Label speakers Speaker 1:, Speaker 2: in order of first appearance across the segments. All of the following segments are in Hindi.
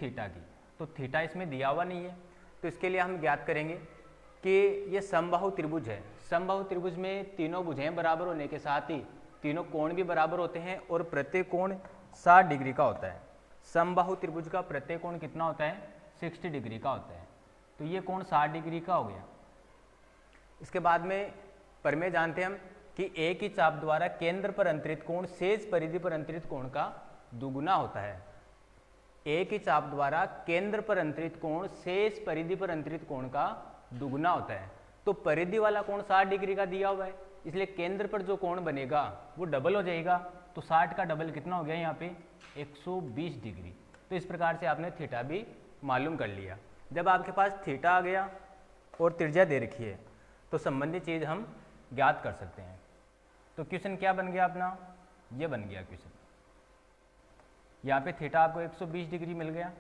Speaker 1: थीटा की, तो थीटा इसमें दिया हुआ नहीं है, तो इसके लिए हम ज्ञात करेंगे कि ये समबाहु त्रिभुज है। समबाहु त्रिभुज में तीनों भुजाएं बराबर होने के साथ ही तीनों कोण भी बराबर होते हैं और प्रत्येक कोण 60 डिग्री का होता है। समबाहु त्रिभुज का प्रत्येक कोण कितना होता है? 60 डिग्री का होता है। तो ये कोण 60 डिग्री का हो गया। इसके बाद में प्रमेय जानते हैं हम कि एक ही चाप द्वारा केंद्र पर अंतरित कोण शेष परिधि पर अंतरित कोण का दुगुना होता है। एक ही चाप द्वारा केंद्र पर अंतरित कोण शेष परिधि पर अंतरित कोण का दुगुना होता है। तो परिधि वाला कोण 60 डिग्री का दिया हुआ है, इसलिए केंद्र पर जो कोण बनेगा वो डबल हो जाएगा। तो 60 का डबल कितना हो गया यहाँ पे? 120 डिग्री। तो इस प्रकार से आपने थीटा भी मालूम कर लिया। जब आपके पास थीटा आ गया और त्रिज्या दे रखी है तो संबंधित चीज़ हम ज्ञात कर सकते हैं। तो क्वेश्चन क्या बन गया अपना? ये बन गया क्वेश्चन। यहाँ पे थीटा आपको 120 डिग्री मिल गया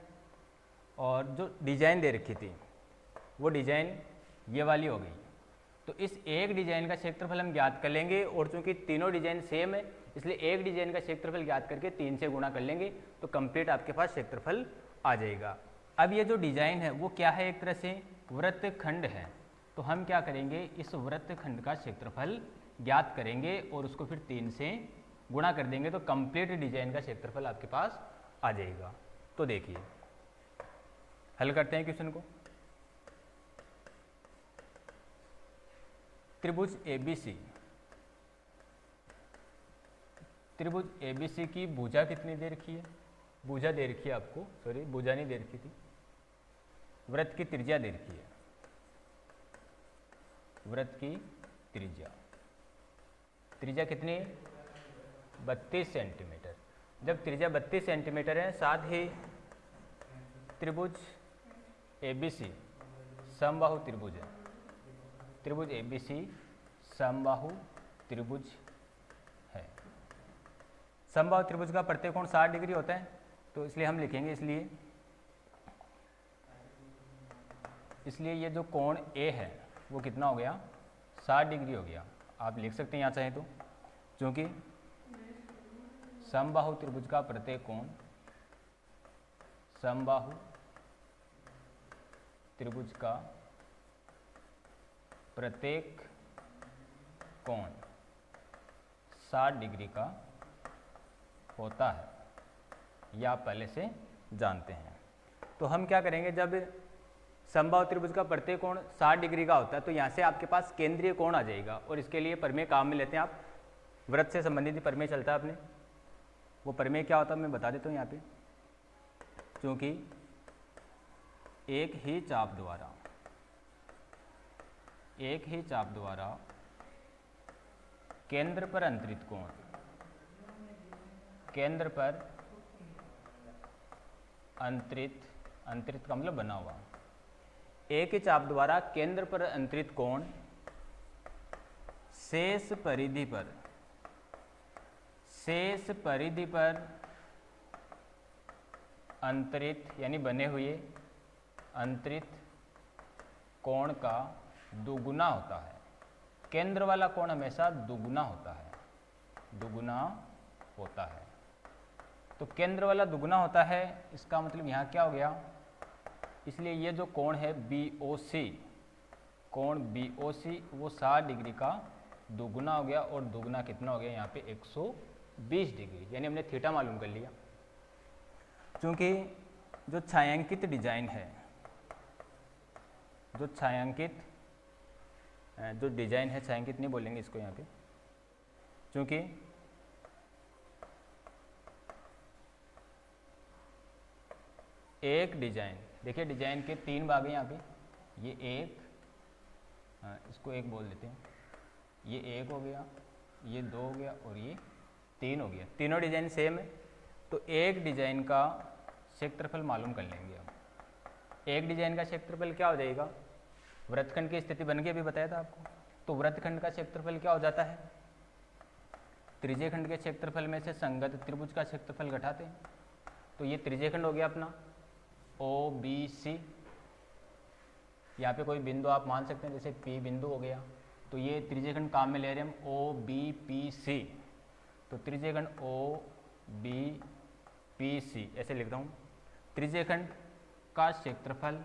Speaker 1: और जो डिजाइन दे रखी थी वो डिजाइन ये वाली हो गई। तो इस एक डिजाइन का क्षेत्रफल हम ज्ञात कर लेंगे और चूंकि तीनों डिजाइन सेम है इसलिए एक डिजाइन का क्षेत्रफल ज्ञात करके 3 से गुणा कर लेंगे तो कंप्लीट आपके पास क्षेत्रफल आ जाएगा। अब ये जो डिजाइन है वो क्या है? एक तरह से वृत्तखंड है। तो हम क्या करेंगे? इस वृत्तखंड का क्षेत्रफल ज्ञात करेंगे और उसको फिर 3 से गुणा कर देंगे तो कंप्लीट डिजाइन का क्षेत्रफल आपके पास आ जाएगा। तो देखिए हल करते हैं क्वेश्चन को। त्रिभुज ABC, त्रिभुज ABC की भुजा कितनी दे रखी है? भुजा दे रखी है आपको, सॉरी भुजा नहीं दे रखी थी, वृत्त की त्रिज्या दे रखी है। वृत्त की त्रिज्या, त्रिज्या कितनी है? 32 सेंटीमीटर। जब त्रिज्या 32 सेंटीमीटर है, साथ ही त्रिभुज ABC समबाहु त्रिभुज है। त्रिभुज ABC समबाहु त्रिभुज है। समबाहु त्रिभुज का प्रत्येक कोण 60 डिग्री होता है, तो इसलिए हम लिखेंगे इसलिए ये जो कोण A है वो कितना हो गया? 60 डिग्री हो गया। आप लिख सकते हैं यहाँ चाहें तो, क्योंकि समबाहु त्रिभुज का प्रत्येक कोण, समबाहु त्रिभुज का प्रत्येक कोण 60 डिग्री का होता है, यह आप पहले से जानते हैं। तो हम क्या करेंगे? जब समबाहु त्रिभुज का प्रत्येक कोण 60 डिग्री का होता है तो यहाँ से आपके पास केंद्रीय कोण आ जाएगा और इसके लिए प्रमेय काम में लेते हैं आप। वृत्त से संबंधित प्रमेय चलता है अपने, वो प्रमेय क्या होता है मैं बता देता हूँ यहाँ पे। क्योंकि एक ही चाप द्वारा केंद्र पर अंतरित कोण, केंद्र पर अंतरित का मतलब बना हुआ, एक ही चाप द्वारा केंद्र पर अंतरित कोण शेष परिधि पर अंतरित यानी बने हुए अंतरित कोण का दुगुना होता है। केंद्र वाला कोण हमेशा दुगुना होता है। तो केंद्र वाला दुगुना होता है, इसका मतलब यहाँ क्या हो गया? इसलिए ये जो कोण है BOC, कोण BOC वो 60 डिग्री का दुगुना हो गया और दुगुना कितना हो गया यहाँ पे? 120 डिग्री, यानी हमने थीटा मालूम कर लिया। क्योंकि जो छायांकित डिजाइन है, जो डिजाइन है, छायांकित नहीं बोलेंगे इसको यहाँ पे, क्योंकि एक डिजाइन, देखिए डिजाइन के 3 भाग हैं यहाँ पे, ये एक, इसको एक बोल देते हैं, ये एक हो गया, ये 2 हो गया और ये 3 हो गया। तीनों डिजाइन सेम है, तो एक डिजाइन का क्षेत्रफल मालूम कर लेंगे हम। एक डिजाइन का क्षेत्रफल क्या हो जाएगा? वृत्तखंड की स्थिति बन के अभी बताया था आपको। तो वृत्तखंड का क्षेत्रफल क्या हो जाता है? त्रिज्यीय खंड के क्षेत्रफल में से संगत त्रिभुज का क्षेत्रफल घटाते हैं। तो ये त्रिज्यीय खंड हो गया अपना OBC। यहाँ पे कोई बिंदु आप मान सकते हैं, जैसे P बिंदु हो गया, तो ये त्रिज्यीय खंड काम में ले रहे हैं हम OBPC। तो त्रिज्यीय खंड OBPC ऐसे लिखता हूँ। त्रिज्यखंड का क्षेत्रफल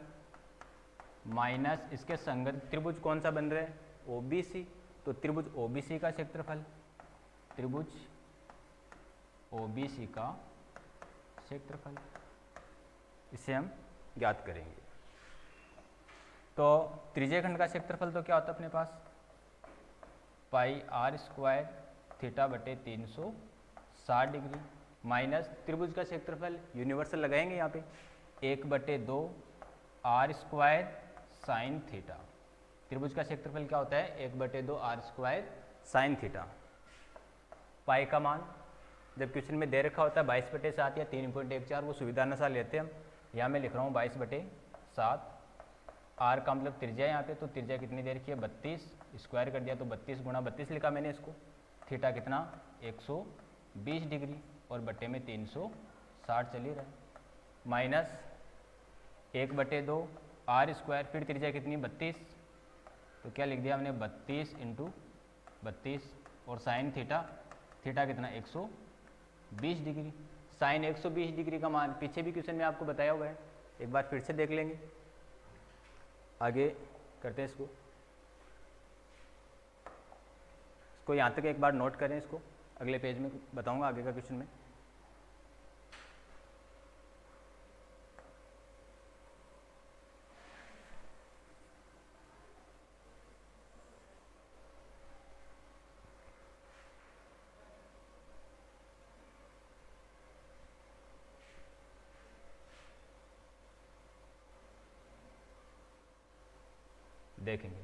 Speaker 1: माइनस इसके संगत त्रिभुज कौन सा बन रहा है, ओबीसी, तो त्रिभुज ओबीसी का क्षेत्रफल, त्रिभुज ओबीसी का क्षेत्रफल, इसे हम ज्ञात करेंगे। तो त्रिज्यखंड का क्षेत्रफल तो क्या होता है अपने पास, पाई आर स्क्वायर थीटा बटे 360 डिग्री, माइनस त्रिभुज का क्षेत्रफल यूनिवर्सल लगाएंगे यहाँ पे 1/2 आर स्क्वायर साइन थीटा। त्रिभुज का क्षेत्रफल क्या होता है, 1/2 आर स्क्वायर साइन थीटा। पाई का मान जब क्वेश्चन में दे रखा होता है 22/7 या 3.14, वो सुविधा अनुसार लेते हैं हम। यहाँ मैं लिख रहा हूँ 22/7। आर का मतलब त्रिज्या यहाँ पे, तो त्रिज्या कितनी दे रखी है 32, स्क्वायर कर दिया तो 32 गुणा 32 लिखा मैंने इसको। थीटा कितना 120 डिग्री और बट्टे में 360 चल ही रहा है, माइनस 1/2 आर स्क्वायर, फिर त्रिज्या कितनी 32, तो क्या लिख दिया हमने 32 × 32 और साइन थीटा, थीटा कितना 120 डिग्री। साइन 120 डिग्री का मान पीछे भी क्वेश्चन में आपको बताया हुआ है, एक बार फिर से देख लेंगे। आगे करते हैं इसको यहाँ तक एक बार नोट करें, इसको अगले पेज में बताऊंगा आगे का क्वेश्चन में। देखेंगे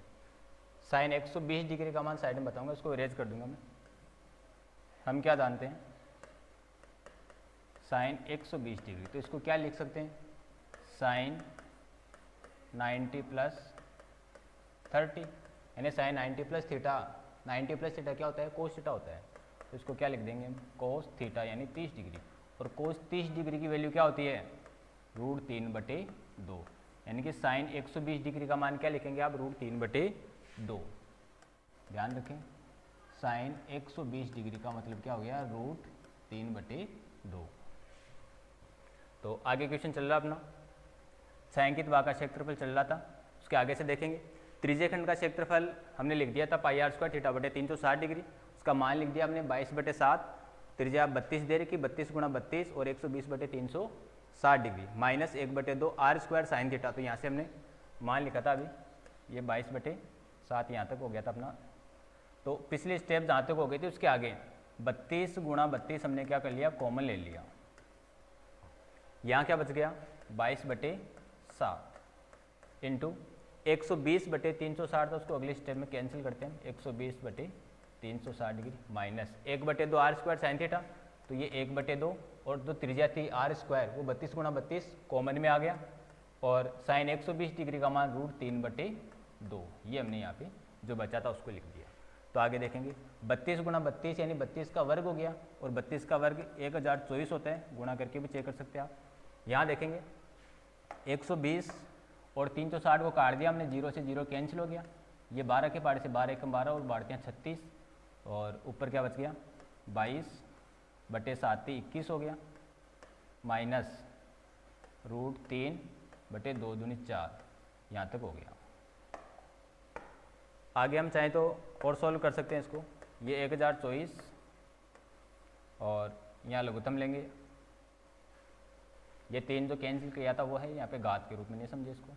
Speaker 1: साइन 120 डिग्री का मान साइड में बताऊंगा, इसको इरेज कर दूंगा मैं। हम क्या जानते हैं साइन 120 डिग्री, तो इसको क्या लिख सकते हैं साइन 90 + 30, यानी साइन 90 + थीटा, 90 + थीटा क्या होता है कोस थीटा होता है, तो इसको क्या लिख देंगे हम कोस थीटा यानी 30 डिग्री। और कोस 30 डिग्री की वैल्यू क्या होती है √3/2, यानी कि साइन 120 डिग्री का मान क्या लिखेंगे आप √3/2। ध्यान रखें साइन 120 डिग्री का मतलब क्या हो गया √3/2। तो आगे क्वेश्चन चल रहा अपना, छायांकित भाग का क्षेत्रफल चल रहा था, उसके आगे से देखेंगे। त्रिज्यखंड का क्षेत्रफल हमने लिख दिया था पाई आर स्क्वायर थीटा बटे 360 डिग्री, उसका मान लिख दिया हमने 22/7, त्रिज्या 32 दे रखी, 32 × 32 और 120/360 degree, minus 1/2 R square sine theta. तो यहाँ से हमने मान लिखा था अभी ये 22/7 यहाँ तक हो गया था अपना। तो पिछली स्टेप जहाँ तक हो गई थी उसके आगे 32 × 32 हमने क्या कर लिया कॉमन ले लिया, यहाँ क्या बच गया 22/7 इंटू 120/360, तो उसको अगली स्टेप में कैंसिल करते हैं 120/360 degree, minus 1/2 R square sine theta, तो ये 1/2 और जो त्रिज्या थी आर स्क्वायर वो 32 × 32 कॉमन में आ गया, और साइन 120 डिग्री का मान √3/2, ये हमने यहाँ पे जो बचा था उसको लिख दिया। तो आगे देखेंगे 32 × 32 यानी 32 का वर्ग हो गया, और 32 का वर्ग 1024 होता है, गुणा करके भी चेक कर सकते हैं आप। यहाँ देखेंगे 120 और 360 को काट दिया हमने, 0 से 0 कैंसिल हो गया, ये 12 के पार्ट से 12 × 12 और 12 × 36, और ऊपर क्या बच गया 22/7 21 हो गया, माइनस √3/2 दूनी 4, यहाँ तक हो गया। आगे हम चाहें तो और सॉल्व कर सकते हैं इसको, ये 1024 और यहाँ लघुत्तम लेंगे, ये 3 जो कैंसिल किया था वो है यहाँ पे घात के रूप में, नहीं समझे, इसको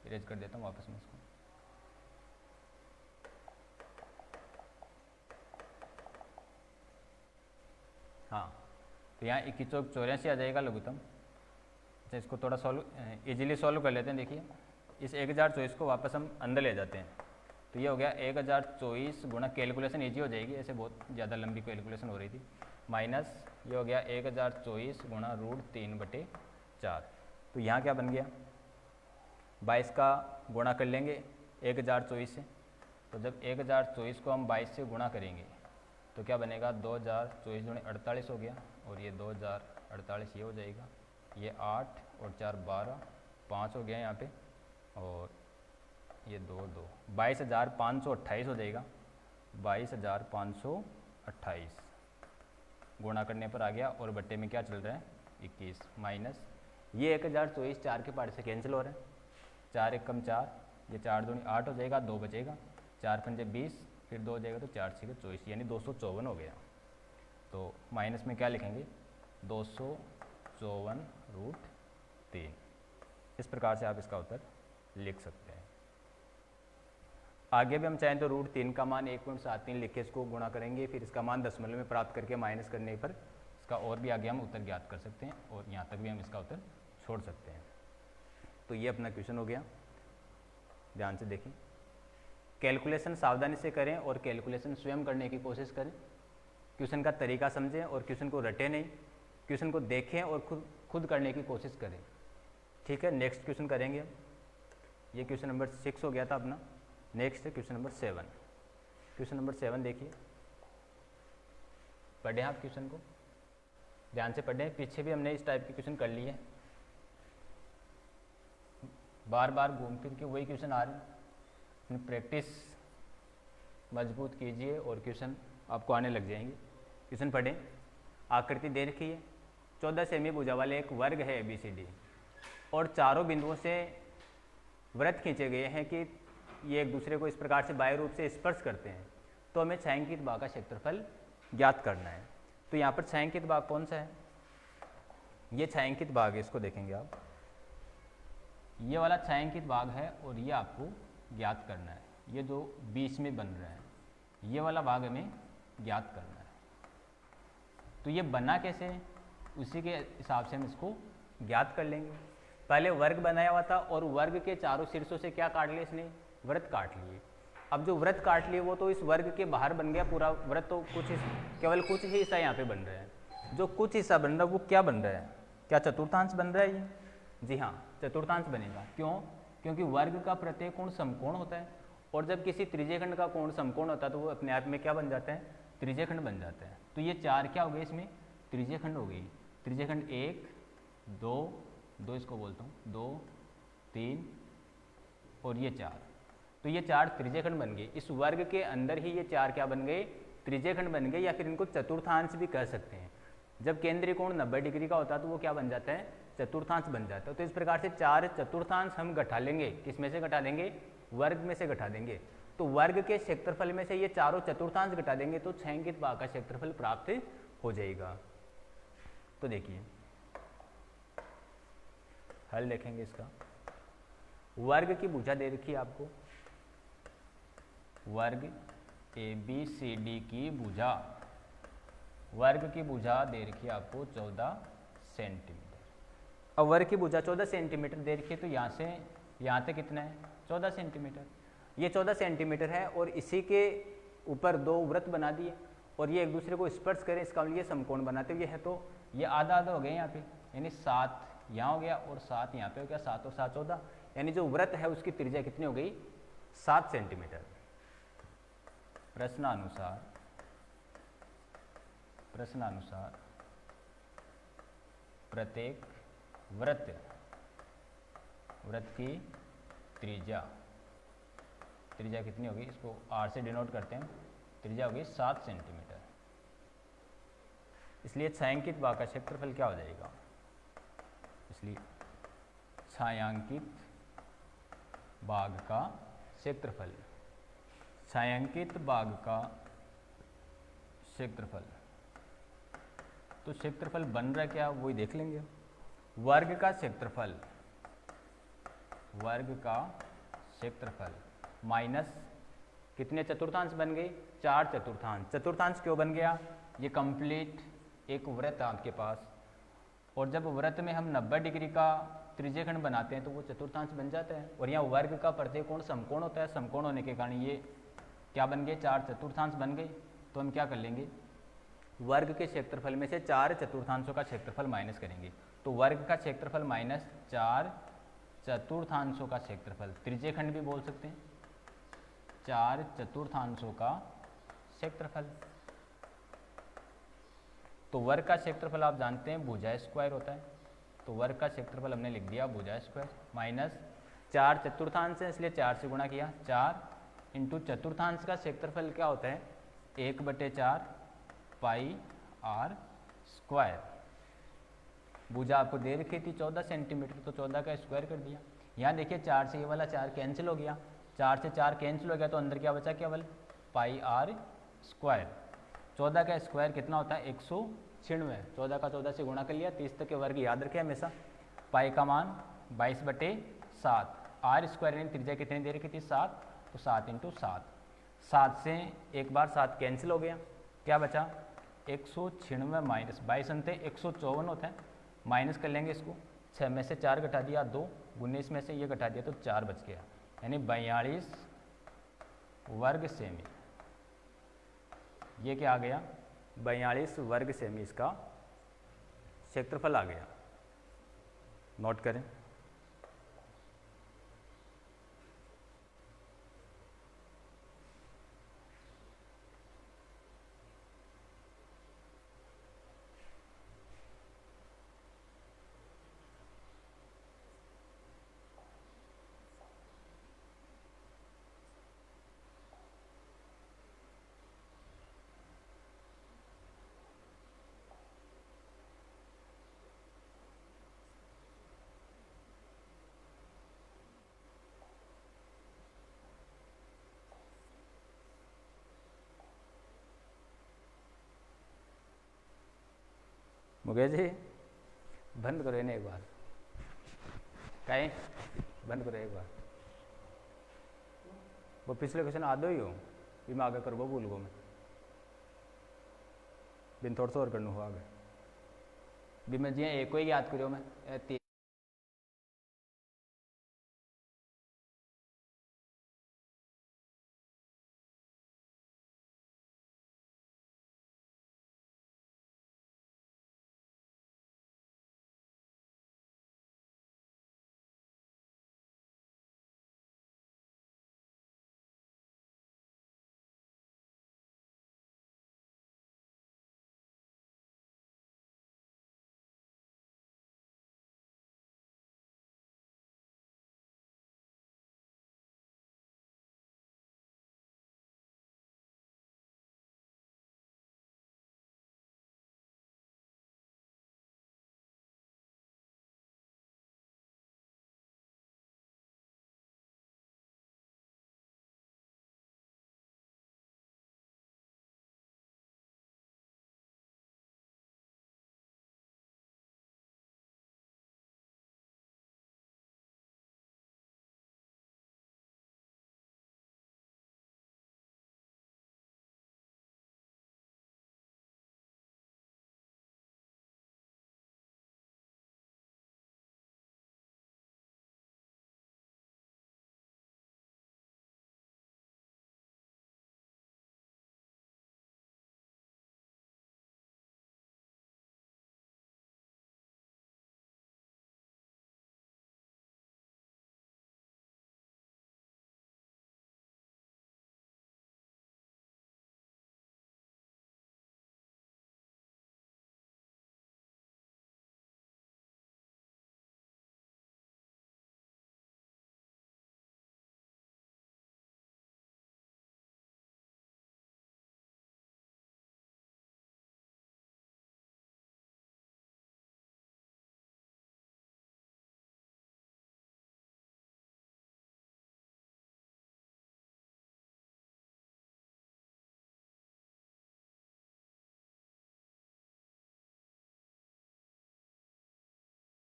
Speaker 1: इरेज कर देता हूँ वापस में इसको। हाँ, तो यहाँ 21 × 84 आ जाएगा लघुत्तम। अच्छा, इसको थोड़ा सॉल्व इजीली सॉल्व कर लेते हैं। देखिए इस 1024 को वापस हम अंदर ले जाते हैं, तो ये हो गया 1024 गुणा, कैलकुलेशन ईजी हो जाएगी, ऐसे बहुत ज़्यादा लंबी कैलकुलेशन हो रही थी, माइनस ये हो गया 1024 गुणा √3/4। तो यहाँ क्या बन गया 22 का गुणा कर लेंगे 1024 से, तो जब 1024 को हम 22 से गुणा करेंगे तो क्या बनेगा 2024 × 48 हो गया, और ये 2048 ये हो जाएगा, ये 8 और 4 12 5 हो गया यहाँ पे, और ये 2 2 22,528 हो जाएगा, 22,528 गुणा करने पर आ गया, और बट्टे में क्या चल रहा है 21, माइनस ये 1024 4 के पार्ट से कैंसिल हो रहा है, 4 एक कम 4, ये 4 दूनी 8 हो जाएगा, 2 बचेगा, 4 पंजे 20, फिर 2 हो जाएगा तो 4 6 24, यानी 254 हो गया। तो माइनस में क्या लिखेंगे, 254√3। इस प्रकार से आप इसका उत्तर लिख सकते हैं। आगे भी हम चाहें तो √3 का मान 1.73 लिख के इसको गुणा करेंगे, फिर इसका मान दशमलव में प्राप्त करके माइनस करने पर इसका और भी आगे हम उत्तर ज्ञात कर सकते हैं, और यहाँ तक भी हम इसका उत्तर छोड़ सकते हैं। तो ये अपना क्वेश्चन हो गया, ध्यान से देखिए। कैलकुलेशन सावधानी से करें और कैलकुलेशन स्वयं करने की कोशिश करें। क्वेश्चन का तरीका समझें और क्वेश्चन को रटें नहीं, क्वेश्चन को देखें और खुद करने की कोशिश करें। ठीक है, नेक्स्ट क्वेश्चन करेंगे। ये क्वेश्चन नंबर 6 हो गया था अपना। नेक्स्ट है क्वेश्चन नंबर 7। क्वेश्चन नंबर 7 देखिए, पढ़ें आप क्वेश्चन को, ध्यान से पढ़ें। पीछे भी हमने इस टाइप के क्वेश्चन कर लिए, बार बार घूम फिर के वही क्वेश्चन आ रहे हैं। अपनी प्रैक्टिस मजबूत कीजिए और क्वेश्चन आपको आने लग जाएंगे। क्वेश्चन पढ़ें। आकृति दे रखी है, 14 सेमी भुजा वाले एक वर्ग है ABCD और चारों बिंदुओं से वृत्त खींचे गए हैं कि ये एक दूसरे को इस प्रकार से बाह्य रूप से स्पर्श करते हैं, तो हमें छायांकित भाग का क्षेत्रफल ज्ञात करना है। तो यहाँ पर छायांकित भाग कौन सा है, ये छायांकित भाग है, इसको देखेंगे आप, ये वाला छायांकित भाग है और ये आपको ज्ञात करना है। ये जो बीच में बन रहा है, ये वाला भाग हमें ज्ञात करना है। तो ये बना कैसे है, उसी के हिसाब से हम इसको ज्ञात कर लेंगे। पहले वर्ग बनाया हुआ था और वर्ग के चारों शीर्षों से क्या काट लिया इसने, वृत्त काट लिए। अब जो वृत्त काट लिए वो तो इस वर्ग के बाहर बन गया पूरा वृत्त, तो केवल कुछ ही हिस्सा यहाँ पे बन रहा है। जो कुछ हिस्सा बन रहा है वो क्या बन रहा है, क्या चतुर्थांश बन रहा है ये? जी हाँ, चतुर्थांश बनेगा। क्यों? क्योंकि वर्ग का प्रत्येक कोण समकोण होता है, और जब किसी त्रिज्यखंड का कोण समकोण होता है तो वो अपने आप में क्या बन जाता है, त्रिज्यखंड बन जाता है। तो ये 4 क्या हो गए इसमें, त्रिज्यखंड हो गई। त्रिज्यखंड 1 2 इसको बोलता हूँ, 2 3 और ये 4। तो ये 4 त्रिज्यखंड बन गए। इस वर्ग के अंदर ही ये 4 क्या बन गए, त्रिज्यखंड बन गए, या फिर इनको चतुर्थांश भी कह सकते हैं। जब केंद्रीय कोण 90 डिग्री का होता है तो वो क्या बन जाता है, चतुर्थांश बन जाता है। तो इस प्रकार से 4 चतुर्थांश हम घटा लेंगे। किस में से घटा देंगे, वर्ग में से घटा देंगे। तो वर्ग के क्षेत्रफल में से ये चारों चतुर्थांश घटा देंगे तो छायांकित भाग का क्षेत्रफल प्राप्त हो जाएगा। तो देखिए हल देखेंगे इसका। वर्ग की भुजा दे रखी है आपको, वर्ग ABCD की भुजा, वर्ग की भुजा दे रखी है आपको 14 सेंटीमीटर। अब वर्ग की भुजा 14 सेंटीमीटर दे रखी है, तो यहाँ से यहाँ तक कितना है, 14 सेंटीमीटर। ये 14 सेंटीमीटर है और इसी के ऊपर 2 वृत्त बना दिए और ये एक दूसरे को स्पर्श करें, इसका लिए समकोण बनाते हुए है। तो ये आधा आधा हो गया यहाँ पे, यानी 7 यहाँ हो गया और 7 यहाँ पे हो गया, 7 और 7 14, यानी जो वृत्त है उसकी त्रिज्या कितनी हो गई, 7 सेंटीमीटर। प्रश्नानुसार प्रत्येक वृत्त की त्रिज्या कितनी होगी, इसको R से डिनोट करते हैं, त्रिज्या होगी 7 सेंटीमीटर। इसलिए छायांकित भाग का क्षेत्रफल क्या हो जाएगा, इसलिए छायांकित भाग का क्षेत्रफल, छायांकित भाग का क्षेत्रफल, तो क्षेत्रफल बन रहा है क्या वही देख लेंगे। वर्ग का क्षेत्रफल माइनस कितने चतुर्थांश बन गए, 4 चतुर्थांश। चतुर्थांश क्यों बन गया, ये कंप्लीट एक वृत्त है आपके पास, और जब वृत्त में हम 90 डिग्री का त्रिज्यखंड बनाते हैं तो वो चतुर्थांश बन जाता है। और यहाँ वर्ग का प्रत्येक कोण समकोण होता है, समकोण होने के कारण ये क्या बन गए, 4 चतुर्थांश बन गए। तो हम क्या कर लेंगे, वर्ग के क्षेत्रफल में से 4 चतुर्थांशों का क्षेत्रफल माइनस करेंगे। तो वर्ग का क्षेत्रफल माइनस 4 चतुर्थांशों का क्षेत्रफल, त्रिज्यखंड भी बोल सकते हैं, 4 चतुर्थांशों का क्षेत्रफल। तो वर्ग का क्षेत्रफल आप जानते हैं भुजा स्क्वायर होता है, तो वर्ग का क्षेत्रफल हमने लिख दिया भुजा स्क्वायर, माइनस 4 चतुर्थांश है इसलिए 4 से गुणा किया, 4 इंटू चतुर्थांश का क्षेत्रफल क्या होता है, 1/4 पाई R स्क्वायर। भुजा आपको दे रखी थी 14 सेंटीमीटर, तो 14 का स्क्वायर कर दिया। यहाँ देखिए 4 से ये वाला 4 कैंसिल हो गया, 4 से 4 कैंसिल हो गया, तो अंदर क्या बचा केवल पाई आर स्क्वायर। 14 का स्क्वायर कितना होता है 196, 14 का 14 से गुणा कर लिया, 30 तक के वर्ग याद रखें हमेशा। पाई का मान 22/7, आर स्क्वायर यानी त्रिज्या कितनी दे रखी थी 7, तो 7 × 7, 7 से एक बार 7 कैंसिल हो गया, क्या बचा 196 माइनस 22 अंते 154 होता है, माइनस कर लेंगे इसको, 6 में से 4 घटा दिया 2, 19 में से ये घटा दिया तो 4 बच गया, यानी 42 वर्ग सेमी। ये क्या आ गया 42 वर्ग सेमी इसका क्षेत्रफल आ गया। नोट करें। मुकेश जी बंद करो इन्हें एक बार, कहीं बंद करो एक बार। वो पिछले क्वेश्चन आदो ही हो भी मैं आगे करबो भूल गो मैं बिन थोड़ा सा और करना हो आगे भी मैं जी एक को ही याद करो मैं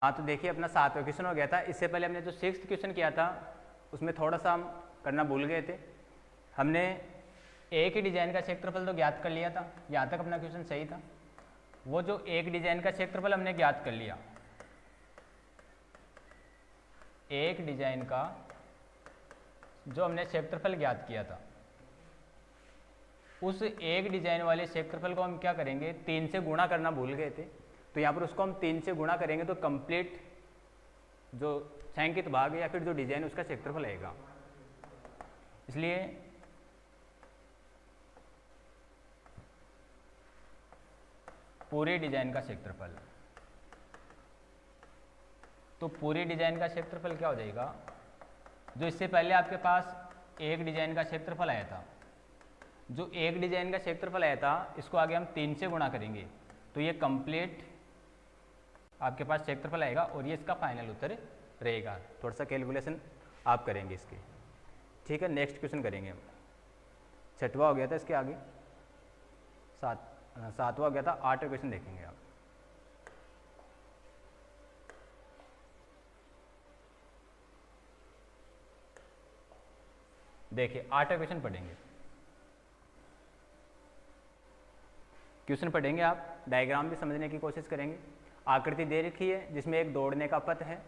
Speaker 1: हाँ तो देखिए अपना 7वां क्वेश्चन हो गया था। इससे पहले हमने जो 6th क्वेश्चन किया था उसमें थोड़ा सा हम करना भूल गए थे। हमने एक ही डिजाइन का क्षेत्रफल तो ज्ञात कर लिया था, यहाँ तक अपना क्वेश्चन सही था। वो जो एक डिजाइन का क्षेत्रफल हमने ज्ञात कर लिया, एक डिजाइन का जो हमने क्षेत्रफल ज्ञात किया था, उस एक डिजाइन वाले क्षेत्रफल को हम क्या करेंगे 3 से गुणा करना भूल गए थे, तो यहाँ पर उसको हम 3 से गुणा करेंगे तो कंप्लीट जो छायांकित भाग या फिर जो डिजाइन उसका क्षेत्रफल आएगा। इसलिए पूरे डिजाइन का क्षेत्रफल, तो पूरे डिजाइन का क्षेत्रफल क्या हो जाएगा, जो इससे पहले आपके पास एक डिजाइन का क्षेत्रफल आया था, जो एक डिजाइन का क्षेत्रफल आया था इसको आगे हम 3 से गुणा करेंगे तो ये कंप्लीट आपके पास क्षेत्रफल आएगा और ये इसका फाइनल उत्तर रहेगा। थोड़ा सा कैलकुलेशन आप करेंगे इसके, ठीक है। नेक्स्ट क्वेश्चन करेंगे हम। छठवा हो गया था, इसके आगे सातवां हो गया था। आठवां क्वेश्चन देखेंगे आप। देखिए 8वां क्वेश्चन पढ़ेंगे। क्वेश्चन पढ़ेंगे आप, डायग्राम भी समझने की कोशिश करेंगे। आकृति दे रखी है जिसमें एक दौड़ने का पथ है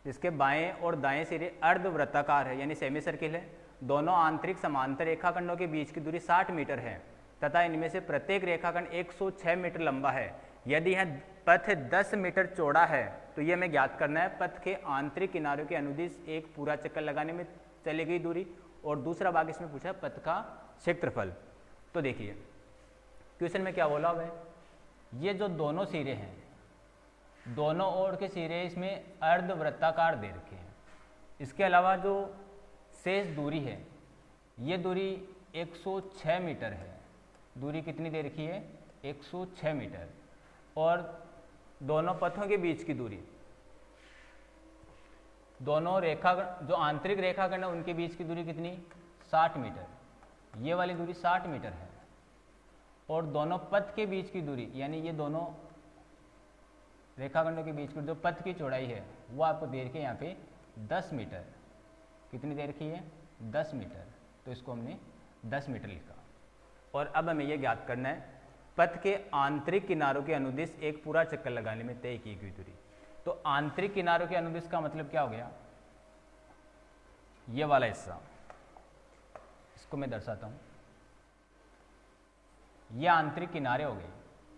Speaker 1: जिसके बाएं और दाएं सिरे अर्धवृत्ताकार है यानी सेमी सर्किल है। दोनों आंतरिक समांतर रेखाखंडों के बीच की दूरी 60 मीटर है तथा इनमें से प्रत्येक रेखाखंड 106 मीटर लंबा है। यदि यह पथ 10 मीटर चौड़ा है तो ये हमें ज्ञात करना है पथ के आंतरिक किनारों के अनुदिश एक पूरा चक्कर लगाने में चली गई दूरी, और दूसरा भाग इसमें पूछा है पथ का क्षेत्रफल। तो देखिए क्वेश्चन में क्या बोला हुआ है, ये जो दोनों सिरे हैं, दोनों ओर के सिरे इसमें अर्धवृत्ताकार दे रखे हैं। इसके अलावा जो शेष दूरी है, ये दूरी 106 मीटर है। दूरी कितनी दे रखी है? 106 मीटर। और दोनों पथों के बीच की दूरी, दोनों रेखाखंड जो आंतरिक रेखाखंड है उनके बीच की दूरी कितनी? 60 मीटर। ये वाली दूरी 60 मीटर है। और दोनों पथ के बीच की दूरी यानी ये दोनों रेखाखंडों के बीच की जो पथ की चौड़ाई है वो आपको दे रखी है यहाँ पे 10 मीटर। कितनी दे रखी है? 10 मीटर। तो इसको हमने 10 मीटर लिखा। और अब हमें यह ज्ञात करना है पथ के आंतरिक किनारों के अनुदिश एक पूरा चक्कर लगाने में तय की गई दूरी। तो आंतरिक किनारों के अनुदिश का मतलब क्या हो गया? ये वाला हिस्सा, इसको मैं दर्शाता हूं। ये आंतरिक किनारे हो गए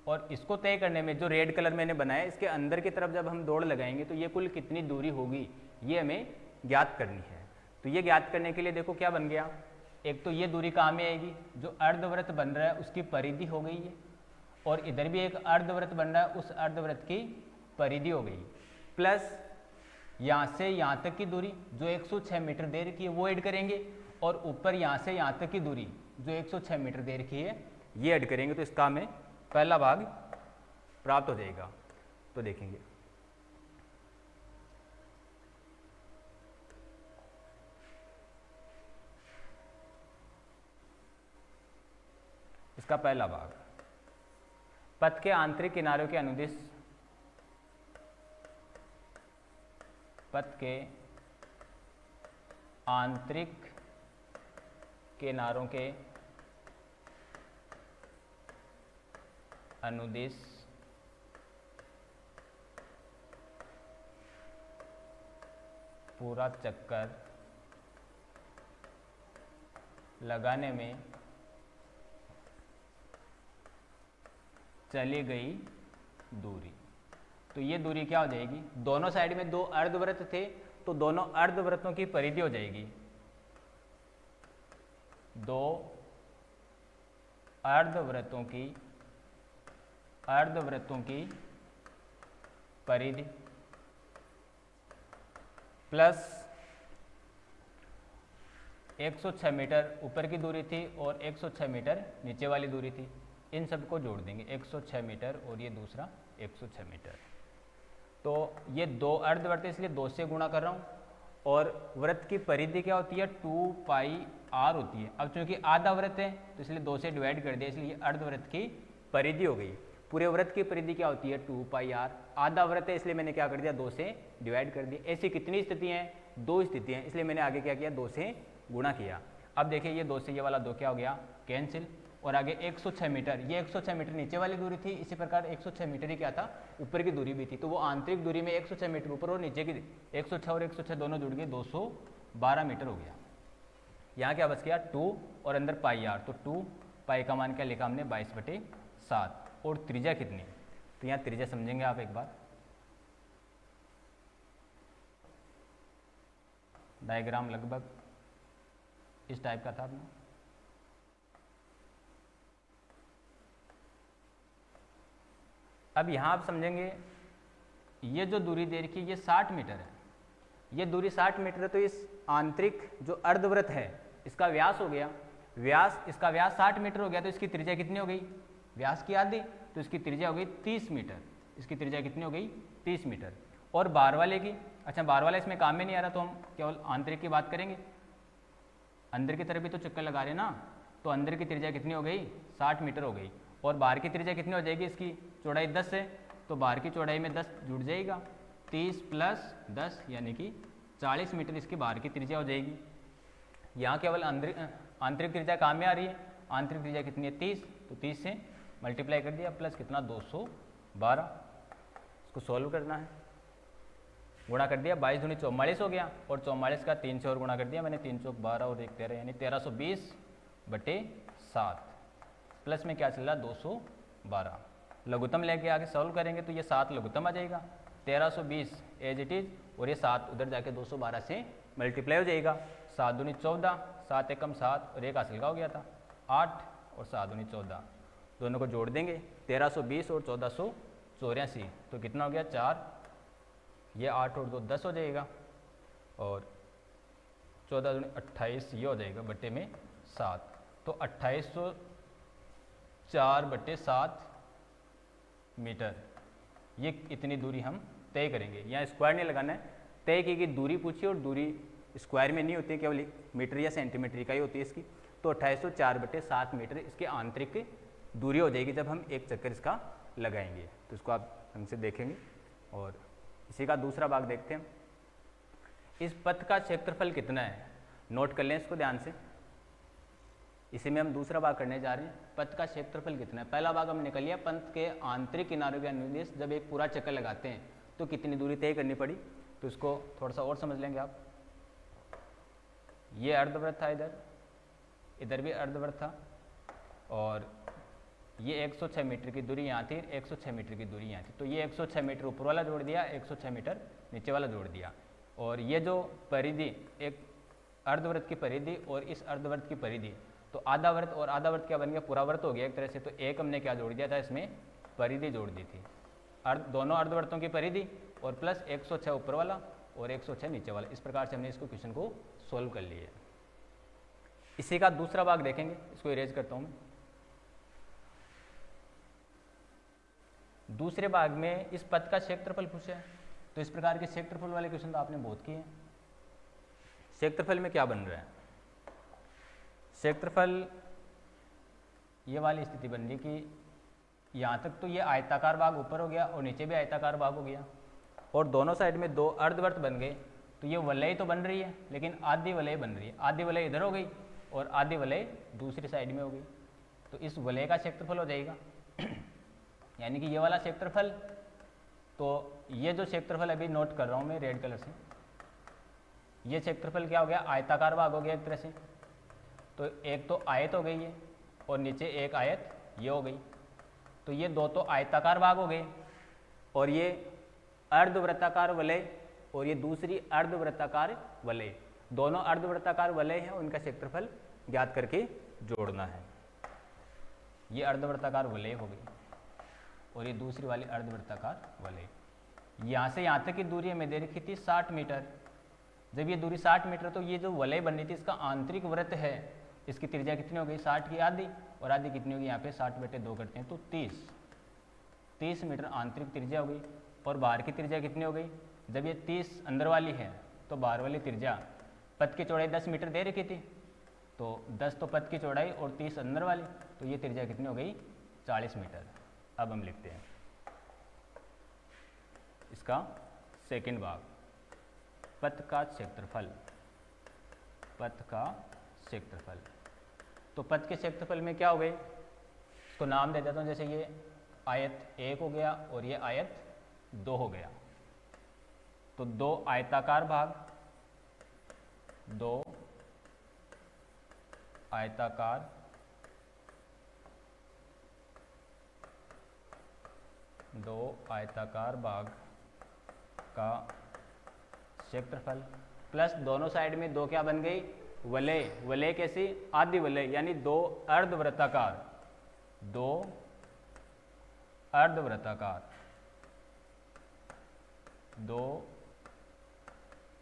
Speaker 1: और इसको तय करने में जो रेड कलर मैंने बनाया, इसके अंदर की तरफ जब हम दौड़ लगाएंगे तो ये कुल कितनी दूरी होगी ये हमें ज्ञात करनी है। तो ये ज्ञात करने के लिए देखो क्या बन गया, एक तो ये दूरी कहाँ में आएगी, जो अर्धवृत्त बन रहा है उसकी परिधि हो गई है, और इधर भी एक अर्धवृत्त बन रहा है उस अर्धवृत्त की परिधि हो गई, प्लस यहाँ से यहाँ तक की दूरी जो 106 मीटर दे रखी है वो ऐड करेंगे, और ऊपर यहाँ से यहाँ तक की दूरी जो 106 मीटर दे रखी है ये ऐड करेंगे। तो इसका हमें पहला भाग प्राप्त हो जाएगा। तो देखेंगे इसका पहला भाग, पथ के आंतरिक किनारों के अनुदिश, पथ के आंतरिक किनारों के अनुदिश पूरा चक्कर लगाने में चली गई दूरी। तो ये दूरी क्या हो जाएगी, दोनों साइड में दो अर्धवृत्त थे तो दोनों अर्धवृत्तों की परिधि हो जाएगी, दो अर्धवृत्तों की परिधि प्लस 106 मीटर ऊपर की दूरी थी और 106 मीटर नीचे वाली दूरी थी। इन सबको जोड़ देंगे, 106 मीटर और ये दूसरा 106 मीटर। तो ये दो अर्धवृत्त इसलिए 2 से गुणा कर रहा हूँ, और वृत्त की परिधि क्या होती है? 2πr होती है। अब चूंकि आधा वृत्त है तो इसलिए 2 से डिवाइड कर दिया, इसलिए अर्धवृत्त की परिधि हो गई। पूरे वृत्त की परिधि क्या होती है? 2πr। आधा वृत्त है इसलिए मैंने क्या कर दिया? 2 से डिवाइड कर दिया। ऐसी कितनी स्थितियाँ हैं? 2 स्थितियाँ हैं, इसलिए मैंने आगे क्या किया? 2 से गुणा किया। अब देखिए ये 2 से ये वाला 2 क्या हो गया? कैंसिल। और आगे 106 मीटर, ये 106 मीटर नीचे वाली दूरी थी, इसी प्रकार 106 मीटर ही क्या था? ऊपर की दूरी भी थी। तो वो आंतरिक दूरी में 106 मीटर ऊपर और नीचे की 106 और 106 दोनों जुड़ गए, 212 मीटर हो गया। यहाँ क्या बच गया? 2 और अंदर πr, तो 2π का मान क्या लिखा हमने? 22/7। और त्रिज्या कितनी? तो यहाँ त्रिज्या समझेंगे आप एक बार। डायग्राम लगभग इस टाइप का था अपना। अब यहाँ आप समझेंगे ये जो दूरी दे रखी है ये 60 मीटर है, ये दूरी 60 मीटर है। तो इस आंतरिक जो अर्धवृत्त है इसका व्यास हो गया, इसका व्यास 60 मीटर हो गया, तो इसकी त्रिज्या कितनी हो गई? व्यास की आधी, तो इसकी त्रिज्या हो गई 30 मीटर। इसकी त्रिज्या कितनी हो गई? 30 मीटर। और बाहर वाले की, अच्छा बाहर वाला इसमें काम में नहीं आ रहा, तो हम केवल आंतरिक की बात करेंगे। अंदर की तरफ भी तो चक्कर लगा रहे हैं ना, तो अंदर की त्रिज्या कितनी हो गई, 60 मीटर हो गई। और बाहर की त्रिज्या कितनी हो जाएगी, इसकी चौड़ाई 10 है, तो बाहर की चौड़ाई में 10 जुड़ जाएगा, 30 प्लस 10 यानी कि 40 मीटर इसकी बाहर की त्रिज्या हो जाएगी। यहाँ केवल आंतरिक त्रिज्या काम में आ रही है, आंतरिक त्रिज्या कितनी है 30, तो 30 से मल्टीप्लाई कर दिया प्लस कितना 212। इसको सॉल्व करना है, गुणा कर दिया, 22 दूनी 44 हो गया, और 44 का 3 से और गुणा कर दिया मैंने, 3 चौक 12 और 1 13 यानी 1320/7 प्लस में क्या चल रहा 212। लघुत्तम लेके आगे सॉल्व करेंगे तो ये 7 लघुत्तम आ जाएगा, 1320 एज इट इज, और ये 7 उधर जाके 212 से मल्टीप्लाई हो जाएगा। 7 दूनी 14, 7 एकम 7 और 1 हासिल का हो गया था 8 और 7 दूनी 14, दोनों को जोड़ देंगे 1320 और 1484, तो कितना हो गया 4, ये 8 और 2 10 हो जाएगा, और 14 दूनी 28 ये हो जाएगा बट्टे में 7, तो 2804/7 मीटर, ये इतनी दूरी हम तय करेंगे। यहाँ स्क्वायर नहीं लगाना है, तय की गई दूरी पूछी और दूरी स्क्वायर में नहीं होती है, केवल मीटर या सेंटीमीटर का ही होती है इसकी, तो 2804/7 मीटर इसकी आंतरिक दूरी हो जाएगी जब हम एक चक्कर इसका लगाएंगे। तो इसको आप हमसे देखेंगे, और इसी का दूसरा भाग देखते हैं। इस पथ का क्षेत्रफल कितना है, नोट कर लें इसको ध्यान से। इसी में हम दूसरा भाग करने जा रहे हैं, पथ का क्षेत्रफल कितना है। पहला भाग हम निकल लिया, पथ के आंतरिक किनारों के अनुदेश जब एक पूरा चक्कर लगाते हैं तो कितनी दूरी तय करनी पड़ी, तो इसको थोड़ा सा और समझ लेंगे आप। ये अर्धवृत्त था, इधर भी अर्धवृत्त था, और ये 106 मीटर की दूरी यहाँ थी, 106 मीटर की दूरी यहाँ थी, तो ये 106 मीटर ऊपर वाला जोड़ दिया, 106 मीटर नीचे वाला जोड़ दिया। और ये जो परिधि, एक अर्धवृत्त की परिधि और इस अर्धवृत्त की परिधि, तो आधा वृत्त और आधा वृत्त क्या बन गया, पूरा वृत्त हो गया एक तरह से। तो एक हमने क्या जोड़ दिया था, इसमें परिधि जोड़ दी थी, दोनों अर्धवृत्तों की परिधि और प्लस 106 ऊपर वाला और 106 नीचे वाला। इस प्रकार से हमने इसको क्वेश्चन को सोल्व कर लिया। इसी का दूसरा भाग देखेंगे, इसको इरेज करता हूँ मैं। दूसरे भाग में इस पथ का क्षेत्रफल पूछा है, तो इस प्रकार के क्षेत्रफल वाले क्वेश्चन तो आपने बहुत किए हैं। क्षेत्रफल में क्या बन रहा है, क्षेत्रफल ये वाली स्थिति बन रही कि यहाँ तक तो ये आयताकार भाग ऊपर हो गया और नीचे भी आयताकार भाग हो गया, और दोनों साइड में 2 अर्धवृत्त बन गए, तो ये वलय तो बन रही है लेकिन आधी वलय बन रही है, आधी वलय इधर हो गई और आधी वलय दूसरी साइड में हो गई, तो इस वलय का क्षेत्रफल हो जाएगा यानी कि ये वाला क्षेत्रफल। तो ये जो क्षेत्रफल अभी नोट कर रहा हूँ मैं रेड कलर से, ये क्षेत्रफल क्या हो गया, आयताकार भाग हो गया एक तरह से। तो एक तो आयत हो गई है और नीचे एक आयत ये हो गई, तो ये 2 तो आयताकार भाग हो गए, और ये अर्धवृत्ताकार वलय और ये दूसरी अर्धवृत्ताकार वलय, दोनों अर्धवृत्ताकार वलय हैं, उनका क्षेत्रफल ज्ञात करके जोड़ना है। ये अर्धवृत्ताकार वलय हो गई और ये दूसरी वाली अर्धवृत्ताकार वलय। यहाँ से यहाँ तक की दूरी हमें दे रखी थी 60 मीटर। जब ये दूरी 60 मीटर, तो ये जो वलय बन रही थी इसका आंतरिक वृत्त है, इसकी त्रिज्या कितनी हो गई, 60 की आधी, और आधी कितनी होगी, यहाँ पे 60/2 करते हैं तो 30 मीटर आंतरिक त्रिज्या हो गई। और बाहर की त्रिज्या कितनी हो गई, जब ये 30 अंदर वाली है तो बाहर वाली त्रिज्या, पथ की चौड़ाई 10 मीटर दे रखी थी, तो 10 तो पथ की चौड़ाई और 30 अंदर वाली, तो ये त्रिज्या कितनी हो गई, 40 मीटर। अब हम लिखते हैं इसका सेकंड भाग, पथ का क्षेत्रफल, पथ का क्षेत्रफल। तो पथ के क्षेत्रफल में क्या हो गए, इसको नाम दे देता हूँ, जैसे ये आयत 1 हो गया और ये आयत 2 हो गया, तो 2 आयताकार भाग, 2 आयताकार भाग का क्षेत्रफल प्लस दोनों साइड में 2 क्या बन गई, वलय। वलय कैसी, आधी वलय, यानी 2 अर्धवृत्ताकार, 2 अर्धवृत्ताकार, 2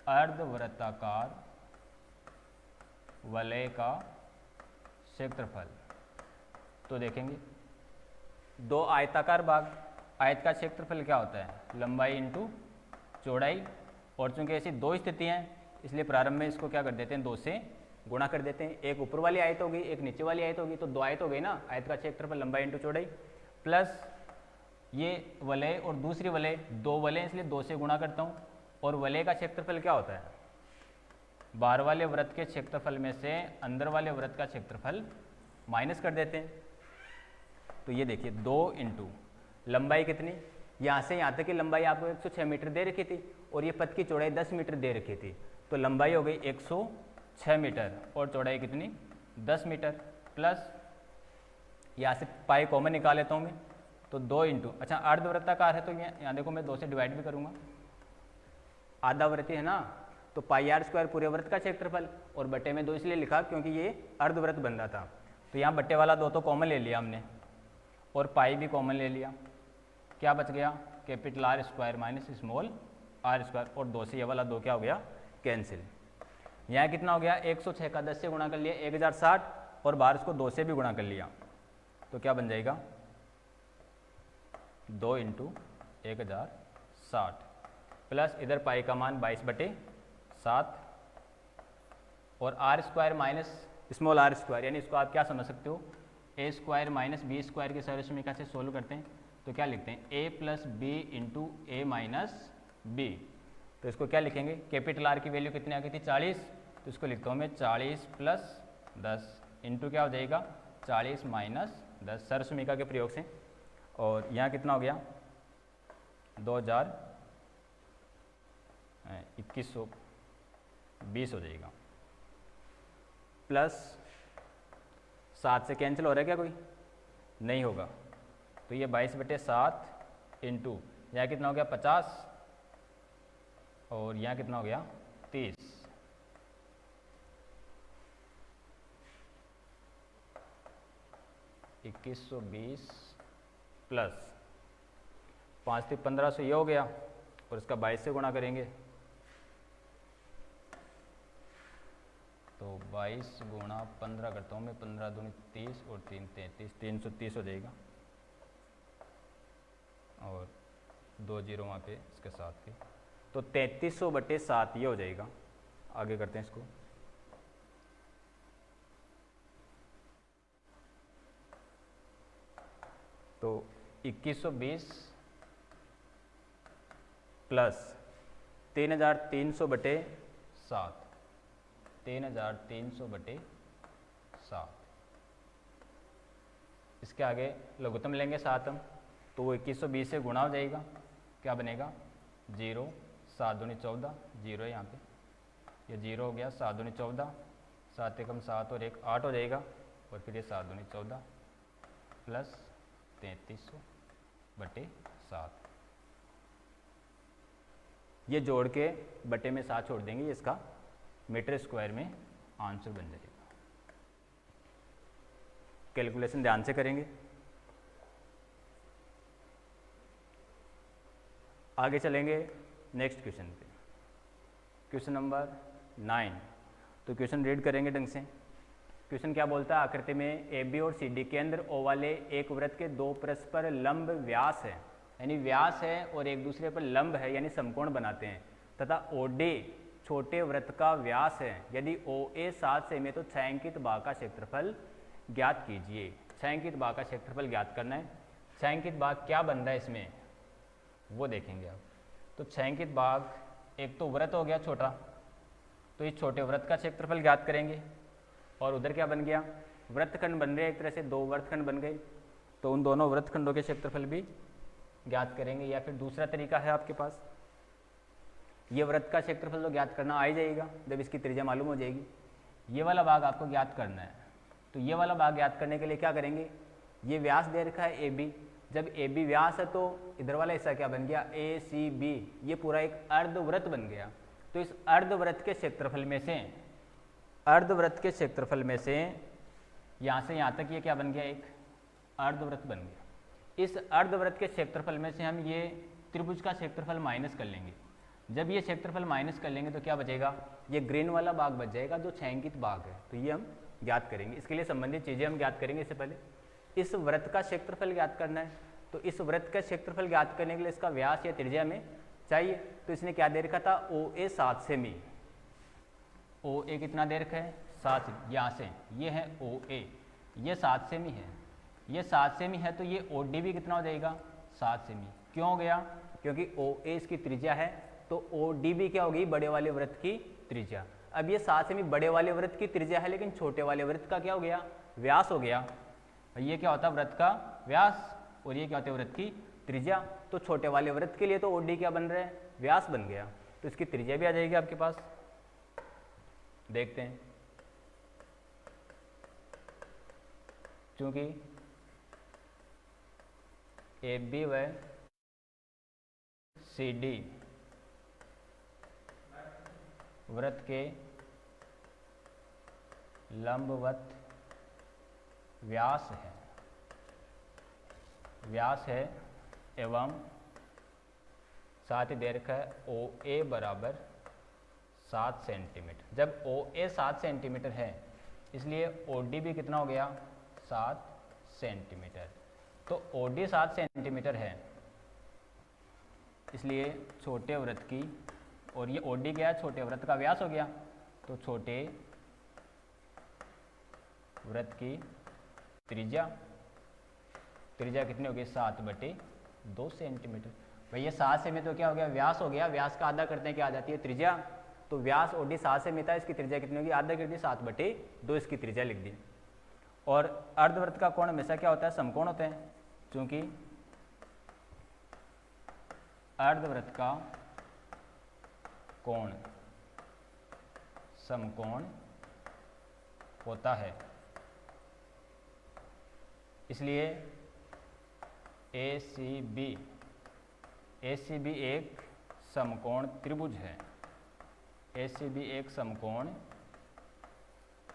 Speaker 1: अर्धवृत्ताकार वलय का क्षेत्रफल। तो देखेंगे 2 आयताकार भाग, आयत का क्षेत्रफल क्या होता है, लंबाई इंटू चौड़ाई, और चूंकि ऐसी दो स्थितियाँ हैं इसलिए प्रारंभ में इसको क्या कर देते हैं, 2 से गुणा कर देते हैं। एक ऊपर वाली आयत होगी, एक नीचे वाली आयत होगी, तो 2 आयत हो गई ना, आयत का क्षेत्रफल लंबाई इंटू चौड़ाई, प्लस ये वलय और दूसरी वलय, 2 वलय इसलिए 2 से गुणा करता हूँ। और वलय का क्षेत्रफल क्या होता है, बाहर वाले वृत्त के क्षेत्रफल में से अंदर वाले वृत्त का क्षेत्रफल माइनस कर देते हैं। तो ये देखिए 2 इंटू लंबाई कितनी, यहाँ से यहाँ तक की लंबाई आपको 106 मीटर दे रखी थी और ये पथ की चौड़ाई 10 मीटर दे रखी थी, तो लंबाई हो गई 106 मीटर और चौड़ाई कितनी 10 मीटर, प्लस यहाँ से पाई कॉमन निकाल लेता हूँ मैं, तो 2 इंटू, अच्छा अर्धवृत्ताकार है तो यहाँ देखो मैं 2 से डिवाइड भी करूँगा, आधा वृत्त है ना, तो पाई आर स्क्वायर पूरे वृत्त का क्षेत्रफल, और बट्टे में 2 इसलिए लिखा क्योंकि ये अर्धवृत्त बन रहा था, तो यहाँ बट्टे वाला 2 तो कॉमन ले लिया हमने और पाई भी कॉमन ले लिया, क्या बच गया, capital R square minus small r square, और 2 से ये वाला 2 क्या हो गया, कैंसिल। यहाँ कितना हो गया, 106 का 10 से गुणा कर लिया 1060, और बाहर इसको 2 से भी गुणा कर लिया, तो क्या बन जाएगा 2 इंटू 1060, प्लस इधर पाई का मान 22/7, और R square minus small r square, यानी इसको आप क्या समझ सकते हो, A square minus B square की सरल समीकरण से सोल्व करते हैं तो क्या लिखते हैं, ए प्लस बी इंटू ए माइनस बी, तो इसको क्या लिखेंगे, कैपिटल आर की वैल्यू कितनी आ गई थी 40, तो इसको लिखता हूँ मैं 40 प्लस 10 इंटू क्या हो जाएगा 40 माइनस 10 सरल समीकरण के प्रयोग से, और यहाँ कितना हो गया 2120 हो जाएगा, प्लस 7 से कैंसिल हो रहा है क्या, कोई नहीं होगा, तो ये 22/7 इंटू यहाँ कितना हो गया 50, और यहाँ कितना हो गया 30, $2120 प्लस 5 से 1500 ये हो गया, और इसका 22 से गुणा करेंगे तो 22 गुणा 15 करता हूँ मैं, 15 दूनी 30 और 3 33, 330 हो जाएगा, और 2 जीरो वहाँ पे इसके साथ के, तो 3300/7 ये हो जाएगा। आगे करते हैं इसको, तो 2120 प्लस 3300/7, 3300/7, इसके आगे लघुत्तम लेंगे 7 हम, तो वो 2120 से गुणा हो जाएगा, क्या बनेगा 0, 7 दूनी 14, 0 है यहाँ पे, ये 0 हो गया, 7 दूनी 14, 7 एकम 7 और 1 8 हो जाएगा, और फिर ये 7 दूनी 14 प्लस 3300/7, ये जोड़ के बटे में 7 छोड़ देंगे, ये इसका मीटर स्क्वायर में आंसर बन जाएगा। कैलकुलेशन ध्यान से करेंगे। आगे चलेंगे नेक्स्ट क्वेश्चन पे, क्वेश्चन नंबर 9। तो क्वेश्चन रीड करेंगे ढंग से। क्वेश्चन क्या बोलता है, आकृति में ए बी और सी डी के अंदर ओ वाले एक वृत्त के 2 परस्पर लंब व्यास है, यानी व्यास है और एक दूसरे पर लंब है यानी समकोण बनाते हैं, तथा ओ डी छोटे वृत्त का व्यास है। यदि ओ ए 7 सेमी है तो छायांकित भाग का क्षेत्रफल ज्ञात कीजिए। छायांकित भाग का क्षेत्रफल ज्ञात करना है। छायांकित भाग क्या बन रहा है इसमें वो देखेंगे आप। तो छायांकित भाग एक तो वृत्त हो गया छोटा, तो इस छोटे वृत्त का क्षेत्रफल ज्ञात करेंगे। और उधर क्या बन गया, वृत्तखंड बन रहे हैं, एक तरह से 2 वृत्तखंड बन गए, तो उन दोनों वृत्तखंडों के क्षेत्रफल भी ज्ञात करेंगे। या फिर दूसरा तरीका है आपके पास, ये वृत्त का क्षेत्रफल तो ज्ञात करना आ ही जाएगा जब इसकी त्रिज्या मालूम हो जाएगी। ये वाला भाग आपको ज्ञात करना है, तो ये वाला भाग ज्ञात करने के लिए क्या करेंगे, ये व्यास दे रखा है ए बी, जब ए बी व्यास है तो इधर वाला हिस्सा क्या बन गया, ए सी बी, ये पूरा एक अर्धवृत्त बन गया। तो इस अर्धवृत्त के क्षेत्रफल में से, अर्धवृत्त के क्षेत्रफल में से यहाँ से यहाँ तक ये क्या बन गया, एक अर्धवृत्त बन गया। इस अर्धवृत्त के क्षेत्रफल में से हम ये त्रिभुज का क्षेत्रफल माइनस कर लेंगे। जब ये क्षेत्रफल माइनस कर लेंगे तो क्या बचेगा, ये ग्रीन वाला भाग बच जाएगा जो छायांकित भाग है। तो ये हम ज्ञात करेंगे। इसके लिए संबंधित चीज़ें हम ज्ञात करेंगे। इससे पहले इस वृत्त का क्षेत्रफल ज्ञात करना है, तो इस वृत्त का क्षेत्रफल ज्ञात करने के लिए इसका व्यास या त्रिज्या हमें चाहिए। तो इसने क्या दे रखा था, OA 7 सेमी। OA कितना दे रखा है, 7 सेमी। यहाँ से ये है OA, ये 7 सेमी है, ये 7 सेमी है, तो ये OD भी कितना हो जाएगा, 7 सेमी। क्यों हो गया, क्योंकि OA इसकी त्रिज्या है, तो OD भी क्या होगी, बड़े वाले वृत्त की त्रिज्या। अब ये 7 सेमी बड़े वाले वृत्त की त्रिज्या है, लेकिन छोटे वाले वृत्त का क्या हो गया, व्यास हो गया। ये क्या होता है, वृत्त का व्यास, और ये क्या होता है, वृत्त की त्रिज्या। तो छोटे वाले वृत्त के लिए तो OD क्या बन रहा है, व्यास बन गया, तो इसकी त्रिज्या भी आ जाएगी आपके पास। देखते हैं, क्योंकि AB व CD वृत्त के लंबवत व्यास है एवं साथ ही दे रखा है OA बराबर 7 सेंटीमीटर। जब OA 7 सेंटीमीटर है, इसलिए OD भी कितना हो गया, 7 सेंटीमीटर। तो OD 7 सेंटीमीटर है, इसलिए छोटे वृत्त की, और ये OD क्या है, छोटे वृत्त का व्यास हो गया, तो छोटे वृत्त की त्रिज्या कितनी होगी, 7/2 सेंटीमीटर। भैया 7 सेमी तो क्या हो गया, व्यास हो गया, व्यास का आधा करते हैं क्या आ जाती है, त्रिज्या। तो व्यास OD 7 सेमी था, इसकी त्रिज्या कितनी होगी, आधा कर दी, 7/2 इसकी त्रिज्या लिख दी। और अर्धवृत्त का कोण हमेशा क्या होता है, समकोण होते हैं, क्योंकि अर्धवृत्त का कोण समकोण होता है, इसलिए ACB एक समकोण त्रिभुज है। ACB एक समकोण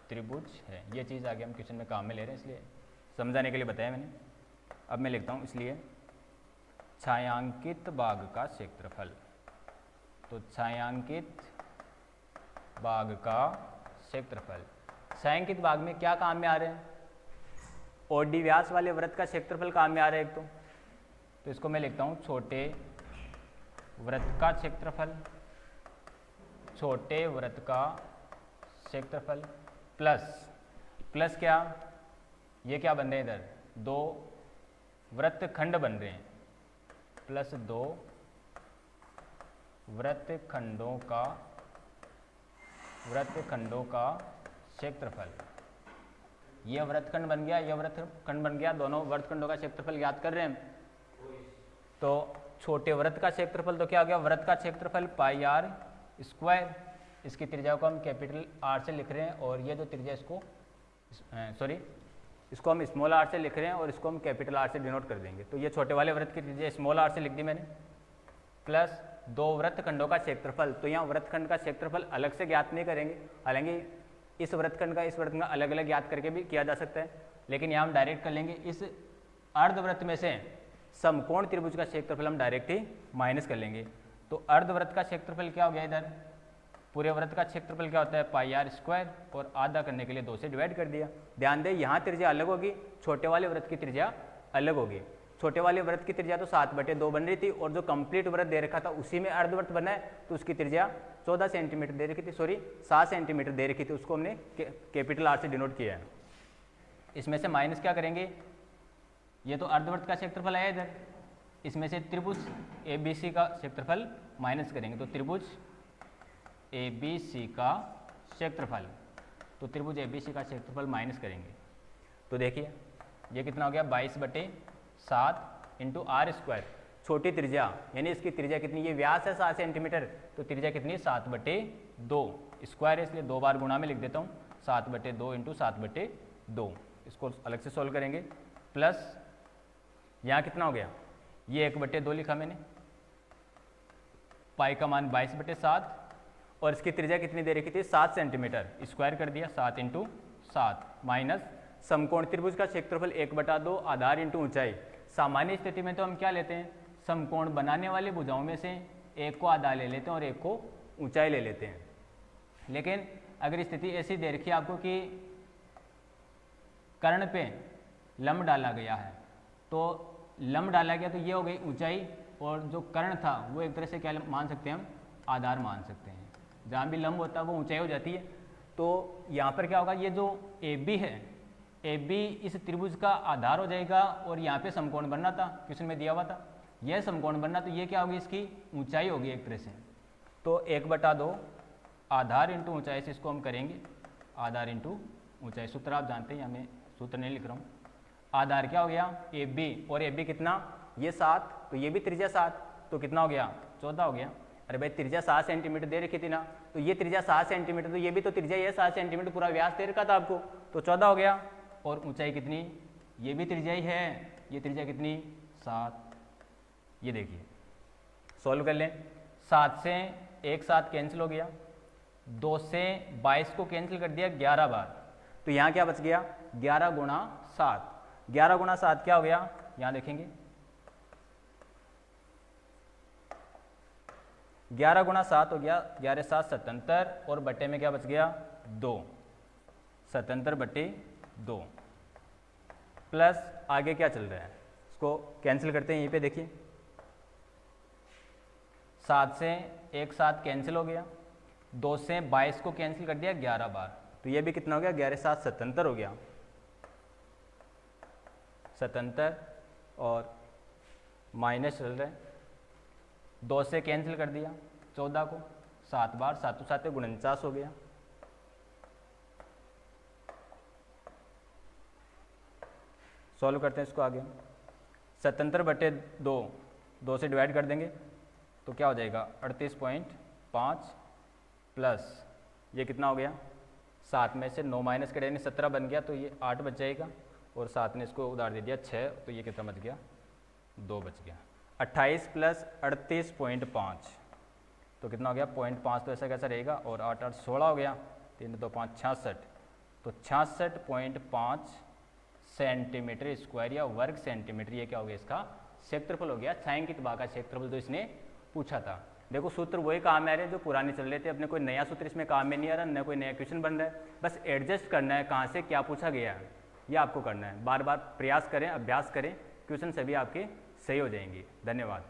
Speaker 1: त्रिभुज है। ये चीज़ आगे हम क्वेश्चन में काम में ले रहे हैं, इसलिए समझाने के लिए बताया मैंने। अब मैं लिखता हूँ, इसलिए छायांकित भाग का क्षेत्रफल, तो छायांकित भाग का क्षेत्रफल, छायांकित भाग में क्या काम में आ रहे हैं, OD व्यास वाले वृत्त का क्षेत्रफल काम में आ रहा है एक तो इसको मैं लिखता हूँ छोटे वृत्त का क्षेत्रफल, छोटे वृत्त का क्षेत्रफल प्लस क्या, ये क्या बन रहे हैं इधर, 2 वृत्त खंड बन रहे हैं, प्लस 2 वृत्त खंडों का क्षेत्रफल। ये वृत्तखंड बन गया, यह वृत्तखंड बन गया, दोनों वृत्तखंडों का क्षेत्रफल ज्ञात कर रहे हैं। तो छोटे वृत्त का क्षेत्रफल तो क्या हो गया, वृत्त का क्षेत्रफल πr², इसकी त्रिज्या को हम कैपिटल R से लिख रहे हैं, और ये जो त्रिज्या इसको हम स्मॉल r से लिख रहे हैं, और इसको हम कैपिटल R से डिनोट कर देंगे। तो ये छोटे वाले वृत्त की त्रिज्या स्मॉल r से लिख दी मैंने, प्लस 2 वृत्तखंडों का क्षेत्रफल। तो यहाँ वृत्तखंड का क्षेत्रफल अलग से ज्ञात नहीं करेंगे, हालांकि इस वृत्तखंड का इस वृत्तखंड का अलग अलग ज्ञात करके भी किया जा सकता है, लेकिन यहाँ हम डायरेक्ट कर लेंगे। इस अर्धवृत्त में से समकोण त्रिभुज का क्षेत्रफल हम डायरेक्ट ही माइनस कर लेंगे। तो अर्धवृत्त का क्षेत्रफल क्या हो गया, इधर पूरे वृत्त का क्षेत्रफल क्या होता है, πr², और आधा करने के लिए 2 से डिवाइड कर दिया। ध्यान दें, यहाँ त्रिज्या अलग होगी, छोटे वाले वृत्त की त्रिज्या अलग होगी। छोटे वाले वृत्त की त्रिज्या तो 7/2 बन रही थी, और जो कंप्लीट वृत्त दे रखा था उसी में अर्धवृत्त बना है, तो उसकी त्रिज्या 14 सेंटीमीटर दे रखी थी, 7 सेंटीमीटर दे रखी थी, उसको हमने कैपिटल R से डिनोट किया है। इसमें से माइनस क्या करेंगे, ये तो अर्धवृत्त का क्षेत्रफल है इधर, इसमें से त्रिभुज ABC का क्षेत्रफल माइनस करेंगे, तो त्रिभुज ABC का क्षेत्रफल, तो त्रिभुज ABC का क्षेत्रफल माइनस करेंगे। तो देखिए ये कितना हो गया, 22/7 इंटू R², छोटी त्रिज्या यानी इसकी त्रिज्या कितनी, ये व्यास है 7 सेंटीमीटर, तो त्रिज्या कितनी, 7/2 स्क्वायर है, इसलिए 2 बार गुणा में लिख देता हूँ, 7/2 इंटू 7/2, इसको अलग से सोल्व करेंगे। प्लस यहाँ कितना हो गया, ये 1/2 लिखा मैंने, पाई का मान 22/7, और इसकी त्रिज्या कितनी दे रखी थी, 7 सेंटीमीटर, स्क्वायर कर दिया, 7 इंटू 7, माइनस समकोण त्रिभुज का क्षेत्रफल 1/2 आधार इंटू ऊंचाई। सामान्य स्थिति में तो हम क्या लेते हैं, समकोण बनाने वाले भुजाओं में से एक को आधार ले लेते हैं और एक को ऊंचाई ले लेते हैं। लेकिन अगर स्थिति ऐसी दे रखी है आपको कि कर्ण पे लंब डाला गया है, तो लंब डाला गया तो ये हो गई ऊंचाई, और जो कर्ण था वो एक तरह से क्या मान सकते हैं हम, आधार मान सकते हैं। जहाँ भी लंब होता है वो ऊंचाई हो जाती है। तो यहाँ पर क्या होगा, ये जो AB है, AB इस त्रिभुज का आधार हो जाएगा, और यहाँ पे समकोण बनना था, क्वेश्चन में दिया हुआ था यह समकोण बनना, तो ये क्या होगी, इसकी ऊंचाई होगी एक तरह से। तो 1/2 आधार इंटू ऊंचाई से इसको हम करेंगे, आधार इंटू ऊंचाई। सूत्र आप जानते हैं, हमें सूत्र नहीं लिख रहा हूँ। आधार क्या हो गया AB, और AB कितना, ये 7, तो ये भी त्रिज्या 7, तो कितना हो गया 14 हो गया। अरे भाई त्रिज्या 7 सेंटीमीटर दे रखी थी ना, तो ये त्रिज्या 7 सेंटीमीटर, तो ये भी तो त्रिज्या ये 7 सेंटीमीटर पूरा व्यास दे रखा था आपको, तो 14 हो गया। और ऊंचाई कितनी, ये भी त्रिज्या ही है, ये त्रिज्या कितनी 7। ये देखिए सॉल्व कर लें। 7 से 1 7 कैंसिल हो गया, 2 से 22 को कैंसिल कर दिया 11 बार, तो यहाँ क्या बच गया 11 गुणा 7। 11 गुणा 7 क्या हो गया, यहाँ देखेंगे 11 गुणा 7 हो गया 11 7 77, और बट्टे में क्या बच गया 2, 77/2 प्लस आगे क्या चल रहा है, इसको कैंसिल करते हैं। यहीं पे देखिए 7 से 1 7 कैंसिल हो गया, 2 से 22 को कैंसिल कर दिया 11 बार, तो ये भी कितना हो गया 11 7 77 हो गया, 77, और माइनस चल रहा है, 2 से कैंसिल कर दिया 14 को, 7 बार 7 7 49 हो गया। सॉल्व करते हैं इसको आगे। 77/2 2 से डिवाइड कर देंगे तो क्या हो जाएगा 38.5 प्लस ये कितना हो गया 7 में से 9 माइनस करेंगे 17 बन गया, तो ये 8 बच जाएगा, और 7 ने इसको उधार दे दिया 6, तो ये कितना बच गया 2 बच गया। 28 प्लस 38.5 तो कितना हो गया 0.5, तो ऐसा कैसा रहेगा, और 8 8 16 हो गया, 3 2 5 66, तो 66.5 सेंटीमीटर स्क्वायर या वर्ग सेंटीमीटर, ये क्या हो गया इसका क्षेत्रफल हो गया, छायांकित भाग का क्षेत्रफल जो इसने पूछा था। देखो सूत्र वही काम आ रहे हैं जो पुराने चल रहे थे, अपने कोई नया सूत्र इसमें काम में नहीं आ रहा, न कोई नया क्वेश्चन बन रहा है, बस एडजस्ट करना है कहाँ से क्या पूछा गया है, ये आपको करना है। बार बार प्रयास करें, अभ्यास करें, क्वेश्चन सभी आपके सही हो जाएंगे। धन्यवाद।